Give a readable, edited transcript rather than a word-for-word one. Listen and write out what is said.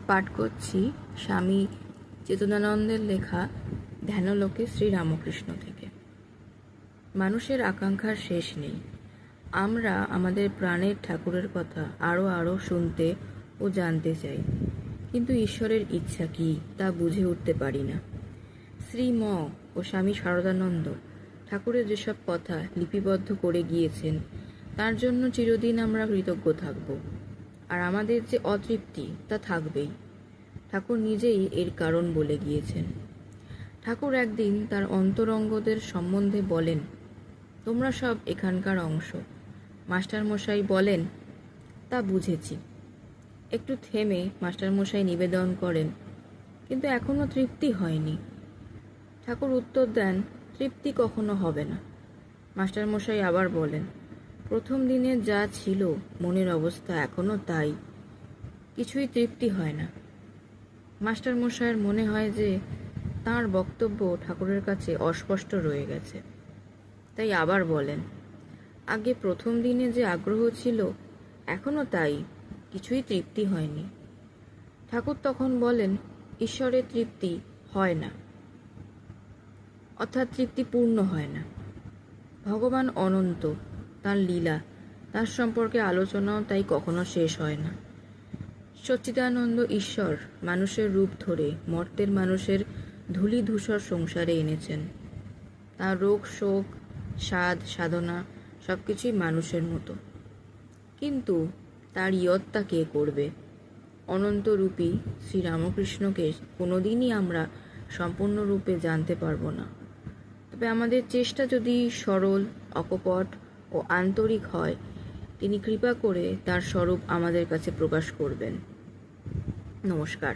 পাঠ করছি স্বামী চেতনানন্দের লেখা ধ্যানলোকে শ্রীরামকৃষ্ণ থেকে। মানুষের আকাঙ্ক্ষার শেষ নেই। আমরা আমাদের প্রাণের ঠাকুরের কথা আরও শুনতে ও জানতে চাই, কিন্তু ঈশ্বরের ইচ্ছা কী তা বুঝে উঠতে পারি না। শ্রীম ও স্বামী শারদানন্দ ঠাকুরের যেসব কথা লিপিবদ্ধ করে গিয়েছেন তার জন্য চিরদিন আমরা কৃতজ্ঞ থাকব, আর আমাদের যে অতৃপ্তি তা থাকবেই। ঠাকুর নিজেই এর কারণ বলে গিয়েছেন। ঠাকুর একদিন তার অন্তরঙ্গদের সম্বন্ধে বলেন, তোমরা সব এখানকার অংশ। মাস্টারমশাই বলেন, তা বুঝেছি। একটু থেমে মাস্টারমশাই নিবেদন করেন, কিন্তু এখনো তৃপ্তি হয়নি। ঠাকুর উত্তর দেন, তৃপ্তি কখনো হবে না। মাস্টারমশাই আবার বলেন, প্রথম দিনে যা ছিল মনের অবস্থা এখনো তাই, কিছুই তৃপ্তি হয় না। মাস্টারমশাইয়ের মনে হয় যে তাঁর বক্তব্য ঠাকুরের কাছে অস্পষ্ট রয়ে গেছে, তাই আবার বলেন, আগে প্রথম দিনে যে আগ্রহ ছিল এখনো তাই, কিছুই তৃপ্তি হয়নি। ঠাকুর তখন বলেন, ঈশ্বরের তৃপ্তি হয় না, অর্থাৎ তৃপ্তি পূর্ণ হয় না। ভগবান অনন্ত, তার লীলা, তার সম্পর্কে আলোচনাও তাই কখনো শেষ হয় না। সচ্চিদানন্দ ঈশ্বর মানুষের রূপ ধরে মর্তের মানুষের ধূলিধূসর সংসারে এনেছেন। তার রোগ শোক সাধ সাধনা সবকিছুই মানুষের মতো, কিন্তু তার ইয়ত্তা কে করবে? অনন্তরূপী শ্রীরামকৃষ্ণকে কোনোদিনই আমরা সম্পূর্ণরূপে জানতে পারব না। তবে আমাদের চেষ্টা যদি সরল, অকপট ও আন্তরিক হয়, তিনি কৃপা করে তার স্বরূপ আমাদের কাছে প্রকাশ করবেন। নমস্কার।